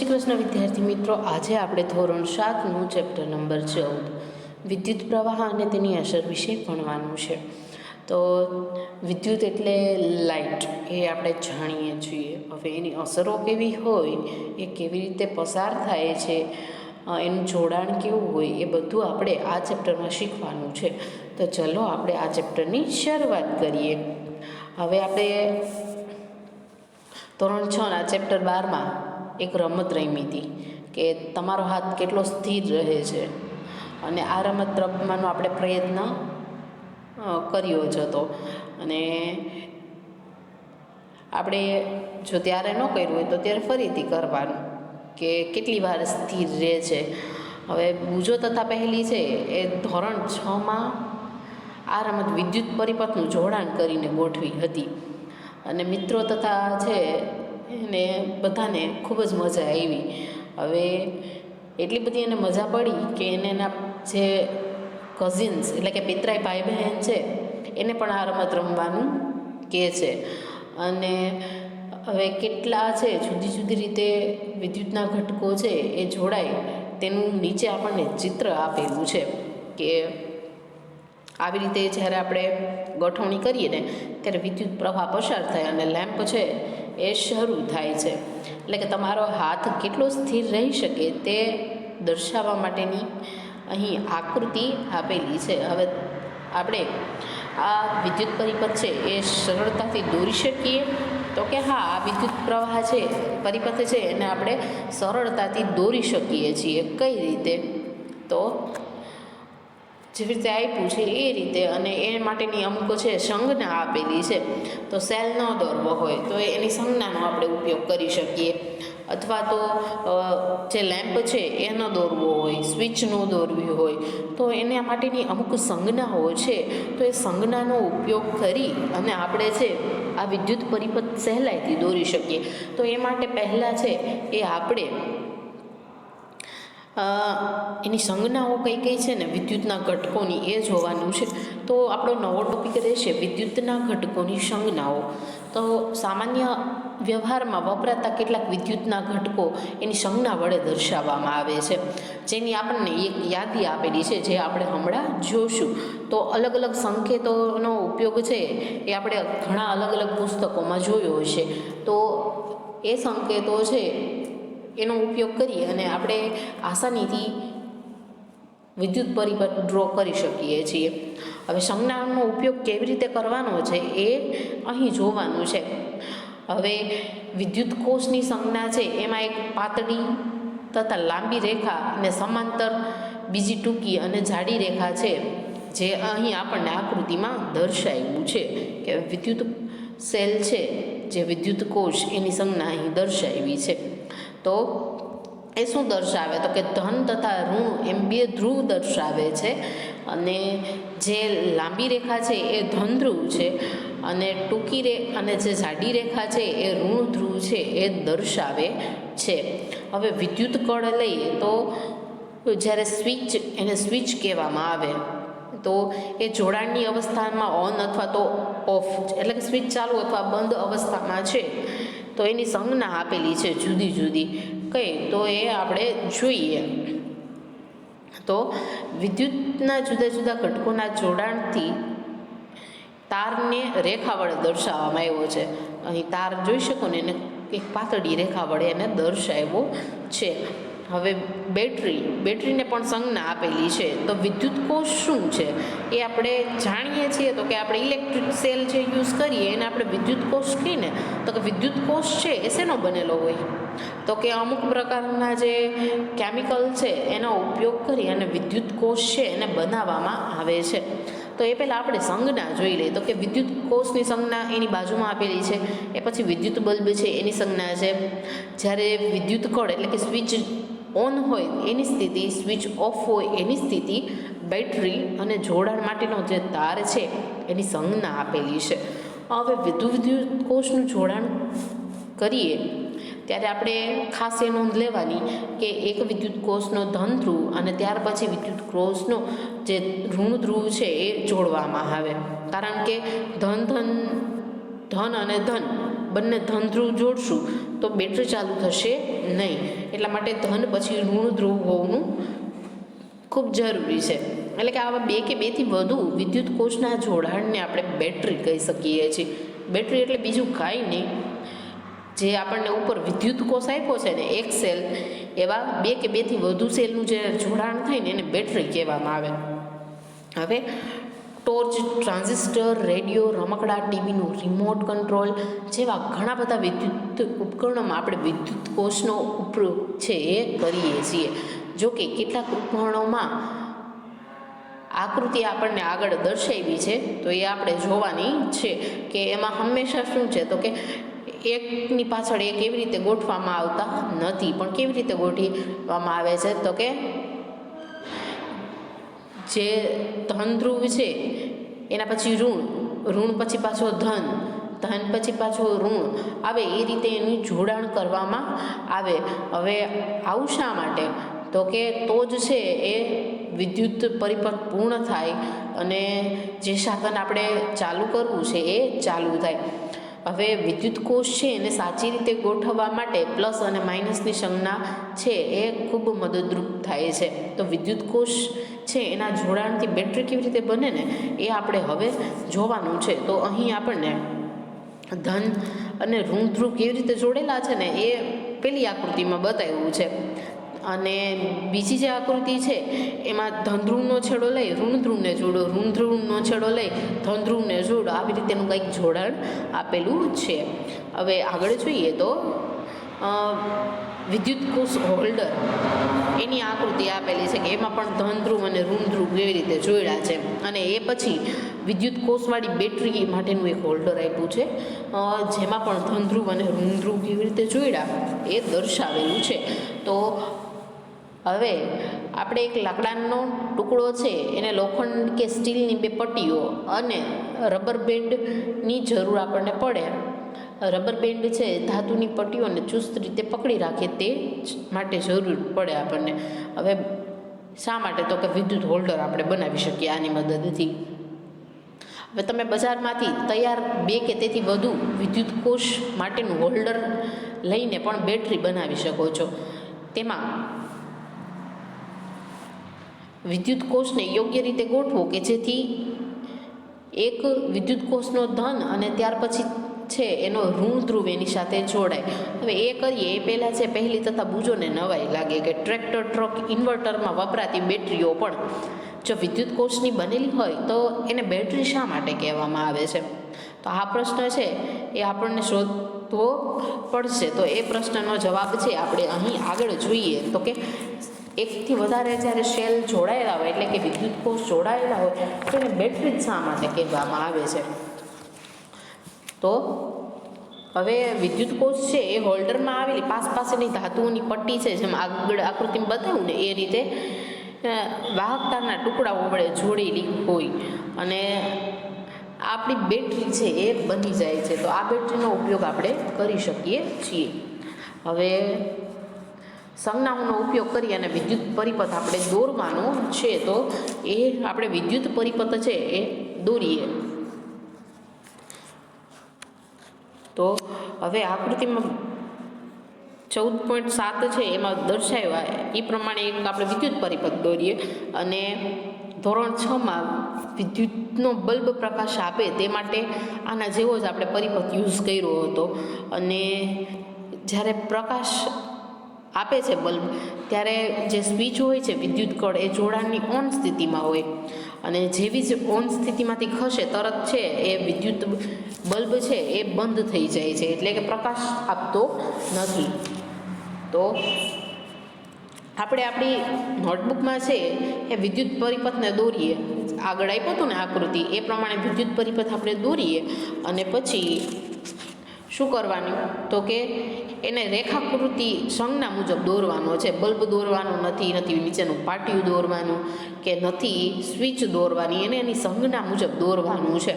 શ્રી કૃષ્ણ વિદ્યાર્થી મિત્રો, આજે આપણે ધોરણ 7નું ચેપ્ટર નંબર 14 વિદ્યુત પ્રવાહ અને તેની અસર વિશે ભણવાનું છે. તો વિદ્યુત એટલે લાઇટ, એ આપણે જાણીએ છીએ. હવે એની અસરો કેવી હોય, એ કેવી રીતે પસાર થાય છે, એનું જોડાણ કેવું હોય, એ બધું આપણે આ ચેપ્ટરમાં શીખવાનું છે. તો ચલો આપણે આ ચેપ્ટરની શરૂઆત કરીએ. હવે આપણે ધોરણ 6ના ચેપ્ટર 12માં એક રમત રમી હતી કે તમારો હાથ કેટલો સ્થિર રહે છે, અને આ રમત રમવાનો આપણે પ્રયત્ન કર્યો જ હતો. અને આપણે જો ત્યારે ન કર્યું હોય તો ત્યારે ફરીથી કરવાનું કે કેટલી વાર સ્થિર રહે છે. હવે બીજો તથા પહેલી છે એ ધોરણ 6માં આ રમત વિદ્યુત પરિપથનું જોડાણ કરીને ગોઠવી હતી, અને મિત્રો તથા છે એને બધાને ખૂબ જ મજા આવી. હવે એટલી બધી એને મજા પડી કે એને એના જે કઝિન્સ એટલે કે પિતરાઈ ભાઈ બહેન છે એને પણ આ રમત રમવાનું કહે છે. અને હવે કેટલા છે જુદી જુદી રીતે વિદ્યુતના ઘટકો છે એ જોડાય તેનું નીચે આપણને ચિત્ર આપેલું છે કે આવી રીતે જ્યારે આપણે ગોઠવણી કરીએ ને ત્યારે વિદ્યુત પ્રવાહ પસાર થાય અને લેમ્પ છે એ શરૂ થાય છે. એટલે કે તમારો હાથ કેટલો સ્થિર રહી શકે તે દર્શાવવા માટેની અહીં આકૃતિ આપેલી છે. હવે આપણે આ વિદ્યુત પરિપથ છે એ સરળતાથી દોરી શકીએ તો કે હા, આ વિદ્યુત પ્રવાહ છે પરિપથ છે એને આપણે સરળતાથી દોરી શકીએ છીએ. કઈ રીતે? તો જેવી રીતે આપ્યું છે એ રીતે, અને એ માટેની અમુક છે સંજ્ઞા આપેલી છે. તો સેલ ન દોરવો હોય તો એની સંજ્ઞાનો આપણે ઉપયોગ કરી શકીએ, અથવા તો જે લેમ્પ છે એ ન દોરવો હોય, સ્વિચ ન દોરવી હોય તો એના માટેની અમુક સંજ્ઞાઓ છે. તો એ સંજ્ઞાનો ઉપયોગ કરી અને આપણે છે આ વિદ્યુત પરિપથ સહેલાઈથી દોરી શકીએ. તો એ માટે પહેલાં છે એ આપણે એની સંજ્ઞાઓ કઈ કઈ છે ને વિદ્યુતના ઘટકોની એ જોવાનું છે. તો આપણો નવો ટોપિક રહેશે વિદ્યુતના ઘટકોની સંજ્ઞાઓ. તો સામાન્ય વ્યવહારમાં વપરાતા કેટલાક વિદ્યુતના ઘટકો એની સંજ્ઞા વડે દર્શાવવામાં આવે છે, જેની આપણને એક યાદી આપેલી છે જે આપણે હમણાં જોશું. તો અલગ અલગ સંકેતોનો ઉપયોગ છે એ આપણે ઘણા અલગ અલગ પુસ્તકોમાં જોયો હશે. તો એ સંકેતો છે એનો ઉપયોગ કરી અને આપણે આસાનીથી વિદ્યુત પરિપથ ડ્રો કરી શકીએ છીએ. હવે સંજ્ઞાનો ઉપયોગ કેવી રીતે કરવાનો છે એ અહીં જોવાનું છે. હવે વિદ્યુત કોષની સંજ્ઞા છે એમાં એક પાતળી તથા લાંબી રેખા અને સમાંતર બીજી ટૂંકી અને જાડી રેખા છે, જે અહીં આપણને આકૃતિમાં દર્શાવ્યું છે કે વિદ્યુત સેલ છે જે વિદ્યુત કોષ એની સંજ્ઞા અહીં દર્શાવી છે. તો એ શું દર્શાવે તો કે ધન તથા ઋણ એમ બે ધ્રુવ દર્શાવે છે, અને જે લાંબી રેખા છે એ ધન ધ્રુવ છે, અને ટૂંકી અને જે જાડી રેખા છે એ ઋણ ધ્રુવ છે એ દર્શાવે છે. હવે વિદ્યુત કળ લઈએ તો જ્યારે એને સ્વિચ કહેવામાં આવે તો એ જોડાણની અવસ્થામાં ઓન અથવા તો ઓફ, એટલે કે સ્વિચ ચાલુ અથવા બંધ અવસ્થામાં છે તો એની સંજ્ઞા આપેલી છે જુદી જુદી. કઈ? તો એ આપણે જોઈએ. તો વિદ્યુતના જુદા જુદા ઘટકોના જોડાણથી તારને રેખા વડે દર્શાવવામાં આવ્યો છે. અહીં તાર જોઈ શકો ને, એને એક પાતળી રેખા વડે એને દર્શાવ્યો છે. હવે બેટરીને પણ સંજ્ઞા આપેલી છે. તો વિદ્યુત કોષ શું છે એ આપણે જાણીએ છીએ તો કે આપણે ઇલેક્ટ્રિક સેલ જે યુઝ કરીએ એને આપણે વિદ્યુત કોષ કહીએ ને. તો કે વિદ્યુત કોષ છે એ શેનો બનેલો હોય તો કે અમુક પ્રકારના જે કેમિકલ છે એનો ઉપયોગ કરી અને વિદ્યુત કોષ છે એને બનાવવામાં આવે છે. તો એ પહેલાં આપણે સંજ્ઞા જોઈ લઈએ. તો કે વિદ્યુત કોષની સંજ્ઞા એની બાજુમાં આપેલી છે. એ પછી વિદ્યુત બલ્બ છે એની સંજ્ઞા છે. જ્યારે વિદ્યુત કળ એટલે કે સ્વિચ ઓન હોય એની સ્થિતિ, સ્વિચ ઓફ હોય એની સ્થિતિ, બેટરી અને જોડાણ માટેનો જે તાર છે એની સંજ્ઞા આપેલી છે. હવે વિદ્યુત કોષનું જોડાણ કરીએ ત્યારે આપણે ખાસ એ નોંધ લેવાની કે એક વિદ્યુત કોષનો ધન ધ્રુવ અને ત્યાર પછી વિદ્યુત કોષનો જે ઋણ ધ્રુવ છે એ જોડવામાં આવે. કારણ કે ધન અને ધન બંને ધન ધ્રુવ જોડશું તો બેટરી ચાલુ થશે નહીં. એટલા માટે ધન પછી ઋણ ધ્રુવ હોવું ખૂબ જરૂરી છે. એટલે કે આવા 2 કે 2 થી વધુ વિદ્યુત કોષના જોડાણને આપણે બેટરી કહી શકીએ છીએ. બેટરી એટલે બીજું કાંઈ નહીં, જે આપણને ઉપર વિદ્યુત કોષ આપ્યો છે ને એક સેલ, એવા 2 કે 2 થી વધુ સેલનું જે જોડાણ થાય ને એને બેટરી કહેવામાં આવે. હવે ટોર્ચ, ટ્રાન્ઝિસ્ટર, રેડિયો, રમકડા, ટીવીનું રિમોટ કંટ્રોલ જેવા ઘણા બધા વિદ્યુત ઉપકરણોમાં આપણે વિદ્યુત કોષનો ઉપયોગ છે એ કરીએ છીએ. જો કે કેટલાક ઉપકરણોમાં આકૃતિ આપણને આગળ દર્શાવી છે તો એ આપણે જોવાની છે કે એમાં હંમેશા શું છે તો કે એકની પાછળ એક એવી રીતે ગોઠવામાં આવતા નથી. પણ કેવી રીતે ગોઠવવામાં આવે છે તો કે જે ધન ધ્રુવ છે એના પછી ઋણ પછી પાછો ધન પછી પાછો ઋણ આવે, એ રીતે એનું જોડાણ કરવામાં આવે. હવે આવું શા માટે તો કે તો જ છે એ વિદ્યુત પરિપથ પૂર્ણ થાય અને જે સાધન આપણે ચાલુ કરવું છે એ ચાલુ થાય. હવે વિદ્યુત કોષ છે એને સાચી રીતે ગોઠવવા માટે પ્લસ અને માઇનસની સંજ્ઞા છે એ ખૂબ મદદરૂપ થાય છે. તો વિદ્યુત કોષ છે એના જોડાણથી બેટરી કેવી રીતે બને ને એ આપણે હવે જોવાનું છે. તો અહીં આપણને ધન અને ઋણ ધ્રુવ કેવી રીતે જોડેલા છે ને એ પેલી આકૃતિમાં બતાવ્યું છે. અને બીજી જે આકૃતિ છે એમાં ધન ધ્રુવનો છેડો લઈ ઋણ ધ્રુવને જોડો, ઋણ ધ્રુવનો છેડો લઈ ધન ધ્રુવને જોડો, આવી રીતેનું કંઈક જોડાણ આપેલું છે. હવે આગળ જોઈએ તો વિદ્યુત કોષ હોલ્ડર એની આકૃતિ આપેલી છે કે એમાં પણ ધન ધ્રુવ અને ઋણ ધ્રુવ કેવી રીતે જોડ્યા છે. અને એ પછી વિદ્યુત કોષવાળી બેટરી માટેનું એક હોલ્ડર આપ્યું છે જેમાં પણ ધન ધ્રુવ અને ઋણ ધ્રુવ કેવી રીતે જોડ્યા એ દર્શાવેલું છે. તો હવે આપણે એક લાકડાનો ટુકડો છે એને લોખંડ કે સ્ટીલની 2 પટ્ટીઓ અને રબર બેન્ડની જરૂર આપણને પડે. રબર બેન્ડ છે ધાતુની પટ્ટીઓને ચુસ્ત રીતે પકડી રાખે તે માટે જરૂર પડે આપણને. હવે શા માટે તો કે વિદ્યુત હોલ્ડર આપણે બનાવી શકીએ આની મદદથી. હવે તમે બજારમાંથી તૈયાર 2 કે તેથી વધુ વિદ્યુત કોષ માટેનું હોલ્ડર લઈને પણ બેટરી બનાવી શકો છો. તેમાં વિદ્યુત કોષને યોગ્ય રીતે ગોઠવો કે જેથી એક વિદ્યુત કોષનો ધન અને ત્યાર પછી છે એનો ઋણ ધ્રુવ એની સાથે જોડાય. હવે એ કરીએ એ પહેલાં છે પહેલી તથા બૂજોને નવાઈ લાગે કે ટ્રેક્ટર, ટ્રક, ઇન્વર્ટરમાં વપરાતી બેટરીઓ પણ જો વિદ્યુત કોષની બનેલી હોય તો એને બેટરી શા માટે કહેવામાં આવે છે? તો આ પ્રશ્ન છે એ આપણને શોધવો પડશે. તો એ પ્રશ્નનો જવાબ છે આપણે અહીં આગળ જોઈએ તો કે એકથી વધારે જ્યારે સેલ જોડાયેલા હોય એટલે કે વિદ્યુત કોષ જોડાયેલા હોય તો એને બેટરી જ શા માટે કહેવામાં આવે છે? તો હવે વિદ્યુત કોષ છે એ હોલ્ડરમાં આવેલી પાસેની ધાતુઓની પટ્ટી છે જેમ આગળ આકૃતિમાં બતાવ્યું ને એ રીતે વાહકતાના ટુકડાઓ વડે જોડેલી હોય અને આપણી બેટરી છે એ બની જાય છે. તો આ બેટરીનો ઉપયોગ આપણે કરી શકીએ છીએ. હવે સંજ્ઞાઓનો ઉપયોગ કરી અને વિદ્યુત પરિપથ આપણે દોરવાનો છે. તો એ આપણે વિદ્યુત પરિપથ છે એ દોરીએ. તો હવે આકૃતિમાં 14.7 છે એમાં દર્શાવ્યા એ પ્રમાણે એક આપણે વિદ્યુત પરિપથ દોરીએ અને ધોરણ 6માં વિદ્યુતનો બલ્બ પ્રકાશ આપે તે માટે આના જેવો જ આપણે પરિપથ યુઝ કર્યો હતો. અને જ્યારે પ્રકાશ આપે છે બલ્બ ત્યારે જે સ્વિચ હોય છે વિદ્યુત કળ એ જોડાણની ઓન સ્થિતિમાં હોય અને જેવી જ ઓન સ્થિતિમાંથી ખસે તરત છે એ વિદ્યુત બલ્બ છે એ બંધ થઈ જાય છે એટલે કે પ્રકાશ આપતો નથી. તો આપણે આપણી નોટબુકમાં છે એ વિદ્યુત પરિપથને દોરીએ. આગળ આપ્યું હતું ને આકૃતિ એ પ્રમાણે વિદ્યુત પરિપથ આપણે દોરીએ અને પછી શું કરવાનું તો કે એને રેખાકૃતિ સંજ્ઞા મુજબ દોરવાનો છે. બલ્બ દોરવાનો નથી નીચેનું પાટિયું દોરવાનું કે નથી સ્વિચ દોરવાની, એને એની સંજ્ઞા મુજબ દોરવાનું છે.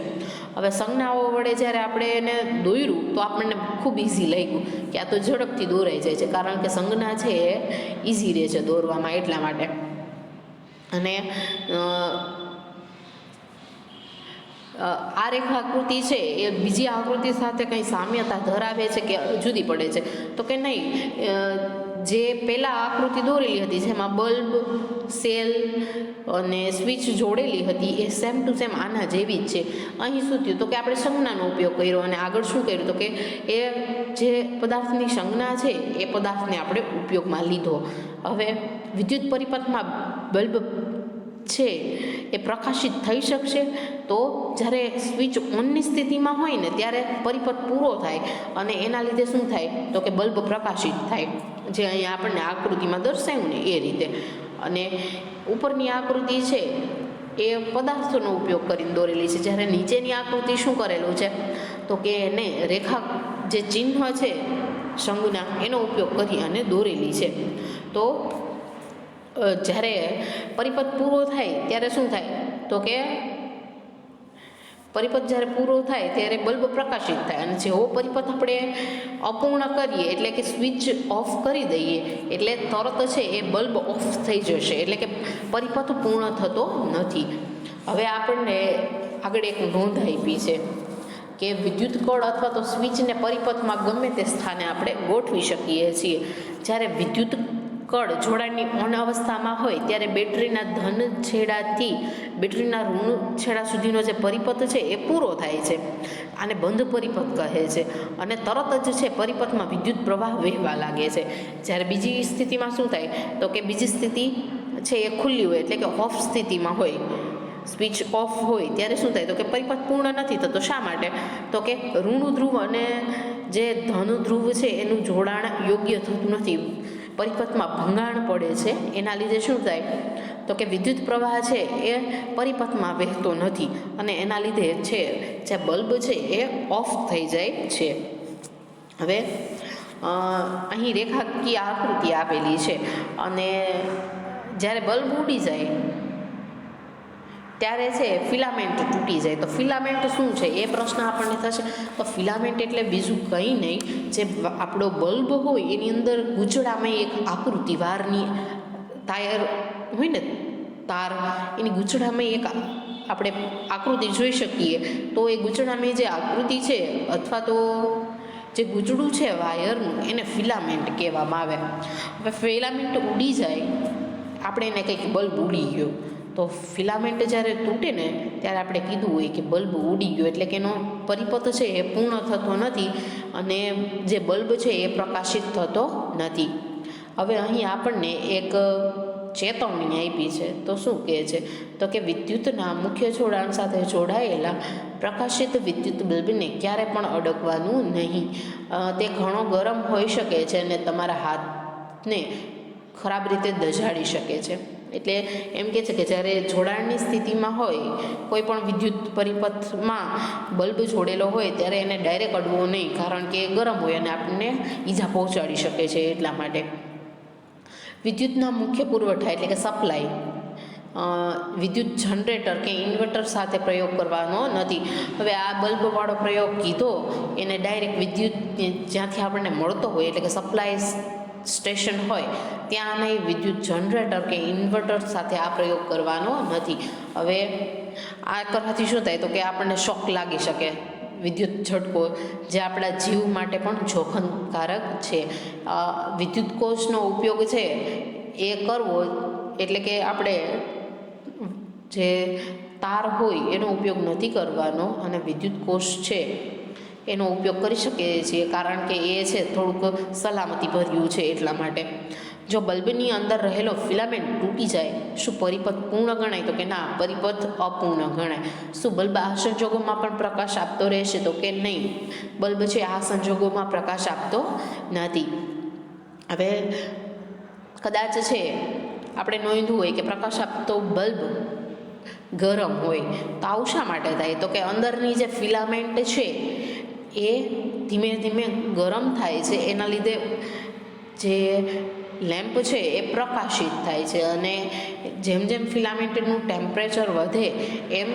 હવે સંજ્ઞાઓ વડે જ્યારે આપણે એને દોર્યું તો આપણને ખૂબ ઇઝી લાગ્યું કે આ તો ઝડપથી દોરાઈ જાય છે કારણ કે સંજ્ઞા છે એ ઇઝી રહે છે દોરવામાં એટલા માટે. અને આ રેખાકૃતિ છે એ બીજી આકૃતિ સાથે કંઈ સામ્યતા ધરાવે છે કે જુદી પડે છે? તો કે નહીં. જે પહેલાં આકૃતિ દોરેલી હતી જેમાં બલ્બ, સેલ અને સ્વિચ જોડેલી હતી એ સેમ ટુ સેમ આના જેવી જ છે. અહીં શું થયું? તો કે આપણે સંજ્ઞાનો ઉપયોગ કર્યો અને આગળ શું કર્યું? તો કે એ જે પદાર્થની સંજ્ઞા છે એ પદાર્થને આપણે ઉપયોગમાં લીધો. હવે વિદ્યુત પરિપથમાં બલ્બ છે એ પ્રકાશિત થઈ શકશે તો જ્યારે સ્વિચ ઓનની સ્થિતિમાં હોય ને ત્યારે પરિપથ પૂરો થાય અને એના લીધે શું થાય? તો કે બલ્બ પ્રકાશિત થાય, જે અહીંયા આપણને આકૃતિમાં દર્શાવ્યું ને એ રીતે. અને ઉપરની આકૃતિ છે એ પદાર્થોનો ઉપયોગ કરીને દોરેલી છે, જ્યારે નીચેની આકૃતિ શું કરેલું છે? તો કે એને રેખા જે ચિહ્ન છે સંજ્ઞા એનો ઉપયોગ કરી અને દોરેલી છે. તો જ્યારે પરિપથ પૂરો થાય ત્યારે શું થાય? તો કે પરિપથ જ્યારે પૂરો થાય ત્યારે બલ્બ પ્રકાશિત થાય અને જેવો પરિપથ આપણે અપૂર્ણ કરીએ એટલે કે સ્વિચ ઓફ કરી દઈએ એટલે તરત છે એ બલ્બ ઓફ થઈ જશે, એટલે કે પરિપથ પૂર્ણ થતો નથી. હવે આપણને આગળ એક નોંધ આપી છે કે વિદ્યુત કળ અથવા તો સ્વિચને પરિપથમાં ગમે તે સ્થાને આપણે ગોઠવી શકીએ છીએ. જ્યારે વિદ્યુત કળ જોડાણની ઓન અવસ્થામાં હોય ત્યારે બેટરીના ધન છેડાથી બેટરીના ઋણ છેડા સુધીનો જે પરિપથ છે એ પૂરો થાય છે. આને બંધ પરિપથ કહે છે અને તરત જ છે પરિપથમાં વિદ્યુત પ્રવાહ વહેવા લાગે છે. જ્યારે બીજી સ્થિતિમાં શું થાય? તો કે બીજી સ્થિતિ છે એ ખુલ્લી હોય એટલે કે ઓફ સ્થિતિમાં હોય, સ્વિચ ઓફ હોય ત્યારે શું થાય? તો કે પરિપથ પૂર્ણ નથી થતો. શા માટે? તો કે ઋણ ધ્રુવ અને જે ધન ધ્રુવ છે એનું જોડાણ યોગ્ય થતું નથી, પરિપથમાં ભંગાણ પડે છે. એના લીધે શું થાય? તો કે વિદ્યુત પ્રવાહ છે એ પરિપથમાં વહેતો નથી અને એના લીધે છે જે બલ્બ છે એ ઓફ થઈ જાય છે. હવે અહીં રેખાકીય આકૃતિ આપેલી છે અને જ્યારે બલ્બ ઉડી જાય ત્યારે છે ફિલામેન્ટ તૂટી જાય. તો ફિલામેન્ટ શું છે એ પ્રશ્ન આપણને થશે. તો ફિલામેન્ટ એટલે બીજું કંઈ નહીં, જે આપણો બલ્બ હોય એની અંદર ગૂંચળામાં એક આકૃતિ વારની તાર હોય ને તાર, એની ગૂંચળામાં એક આપણે આકૃતિ જોઈ શકીએ. તો એ ગૂંચળામાં જે આકૃતિ છે અથવા તો જે ગૂંચળું છે વાયરનું એને ફિલામેન્ટ કહેવામાં આવે. હવે ફિલામેન્ટ ઉડી જાય, આપણે એને કંઈક બલ્બ ઉડી ગયો, તો ફિલામેન્ટ જ્યારે તૂટે ને ત્યારે આપણે કીધું હોય કે બલ્બ ઉડી ગયો, એટલે કે એનો પરિપથ છે એ પૂર્ણ થતો નથી અને જે બલ્બ છે એ પ્રકાશિત થતો નથી. હવે અહીં આપણને એક ચેતવણી આપી છે. તો શું કહે છે? તો કે વિદ્યુતના મુખ્ય જોડાણ સાથે જોડાયેલા પ્રકાશિત વિદ્યુત બલ્બને ક્યારે પણ અડકવાનું નહીં. તે ઘણો ગરમ હોઈ શકે છે અને તમારા હાથને ખરાબ રીતે દઝાડી શકે છે. એટલે એમ કહે છે કે જ્યારે જોડાણની સ્થિતિમાં હોય કોઈ પણ વિદ્યુત પરિપથમાં બલ્બ જોડેલો હોય ત્યારે એને ડાયરેક્ટ અડવો નહીં, કારણ કે ગરમ હોય અને આપણને ઈજા પહોંચાડી શકે છે. એટલા માટે વિદ્યુતના મુખ્ય પુરવઠા એટલે કે સપ્લાય વિદ્યુત જનરેટર કે ઇન્વર્ટર સાથે પ્રયોગ કરવાનો નથી. હવે આ બલ્બવાળો પ્રયોગ કીધો એને ડાયરેક્ટ વિદ્યુત જ્યાંથી આપણને મળતો હોય એટલે કે સપ્લાય સ્ટેશન હોય ત્યાં નહીં, વિદ્યુત જનરેટર કે ઇન્વર્ટર સાથે આ પ્રયોગ કરવાનો નથી. હવે આ કરવાથી શું થાય? તો કે આપણને શોક લાગી શકે, વિદ્યુત ઝટકો, જે આપણા જીવ માટે પણ જોખમકારક છે. વિદ્યુત કોષનો ઉપયોગ છે એ કરવો એટલે કે આપણે જે તાર હોય એનો ઉપયોગ નથી કરવાનો અને વિદ્યુત કોષ છે એનો ઉપયોગ કરી શકીએ છીએ, કારણ કે એ છે થોડુંક સલામતી ભર્યું છે. એટલા માટે જો બલ્બની અંદર રહેલો ફિલામેન્ટ તૂટી જાય શું પરિપથ પૂર્ણ ગણાય? તો કે ના, પરિપથ અપૂર્ણ ગણાય. શું બલ્બ આ સંજોગોમાં પણ પ્રકાશ આપતો રહેશે? તો કે નહીં, બલ્બ છે આ સંજોગોમાં પ્રકાશ આપતો નથી. હવે કદાચ છે આપણે નોંધવું હોય કે પ્રકાશ આપતો બલ્બ ગરમ હોય તો આવું શા માટે થાય? તો કે અંદરની જે ફિલામેન્ટ છે એ ધીમે ધીમે ગરમ થાય છે, એના લીધે જે લેમ્પ છે એ પ્રકાશિત થાય છે અને જેમ જેમ ફિલામેન્ટનું ટેમ્પરેચર વધે એમ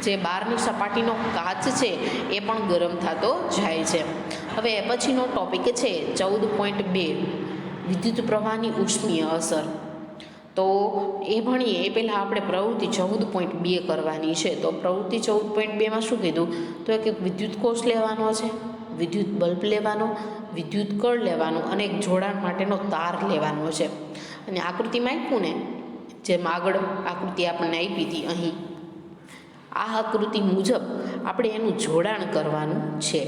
જે બહારની સપાટીનો કાચ છે એ પણ ગરમ થતો જાય છે. હવે એ પછીનો ટોપિક છે 14.2 વિદ્યુત પ્રવાહની ઉષ્મીય અસર. તો એ ભણીએ એ પહેલાં આપણે પ્રવૃત્તિ 14.2 કરવાની છે. તો પ્રવૃત્તિ 14.2માં શું કીધું? તો એક વિદ્યુત કોષ લેવાનો છે, વિદ્યુત બલ્બ લેવાનો, વિદ્યુત કળ લેવાનું અને એક જોડાણ માટેનો તાર લેવાનો છે. અને આકૃતિમાં આપ્યું ને, જેમ આગળ આકૃતિ આપણને આપી હતી અહીં, આ આકૃતિ મુજબ આપણે એનું જોડાણ કરવાનું છે.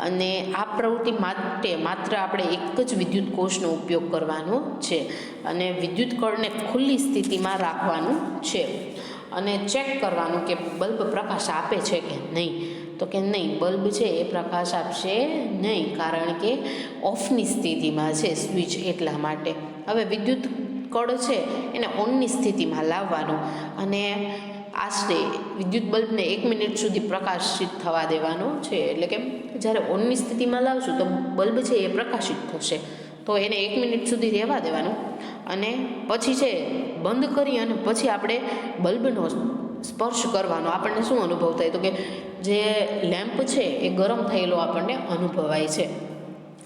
અને આ પ્રવૃત્તિ માટે માત્ર આપણે એક જ વિદ્યુત કોષનો ઉપયોગ કરવાનો છે અને વિદ્યુત કળને ખુલ્લી સ્થિતિમાં રાખવાનું છે અને ચેક કરવાનું કે બલ્બ પ્રકાશ આપે છે કે નહીં. તો કે નહીં, બલ્બ છે એ પ્રકાશ આપશે નહીં, કારણ કે ઓફની સ્થિતિમાં છે સ્વિચ, એટલા માટે. હવે વિદ્યુત કળ છે એને ઓનની સ્થિતિમાં લાવવાનું અને આશરે વિદ્યુત બલ્બને 1 મિનિટ સુધી પ્રકાશિત થવા દેવાનો છે. એટલે કે જ્યારે ઓનની સ્થિતિમાં લાવશું તો બલ્બ છે એ પ્રકાશિત થશે, તો એને 1 મિનિટ સુધી રહેવા દેવાનું અને પછી છે બંધ કરી અને પછી આપણે બલ્બનો સ્પર્શ કરવાનો. આપણને શું અનુભવ થાય? તો કે જે લેમ્પ છે એ ગરમ થયેલો આપણને અનુભવાય છે.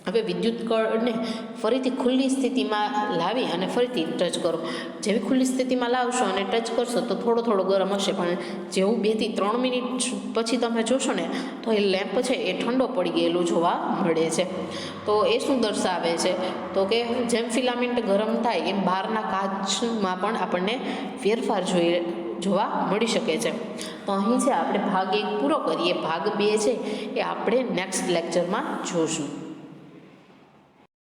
હવે વિદ્યુત કળને ફરીથી ખુલ્લી સ્થિતિમાં લાવી અને ફરીથી ટચ કરો. જેવી ખુલ્લી સ્થિતિમાં લાવશો અને ટચ કરશો તો થોડો થોડો ગરમ હશે, પણ જેવું 2 થી 3 મિનિટ પછી તમે જોશો ને તો એ લેમ્પ છે એ ઠંડો પડી ગયેલો જોવા મળે છે. તો એ શું દર્શાવે છે? તો કે જેમ ફિલામેન્ટ ગરમ થાય એમ બહારના કાચમાં પણ આપણને ફેરફાર જોવા મળી શકે છે. તો અહીં છે આપણે ભાગ 1 પૂરો કરીએ. ભાગ 2 છે એ આપણે નેક્સ્ટ લેક્ચરમાં જોશું.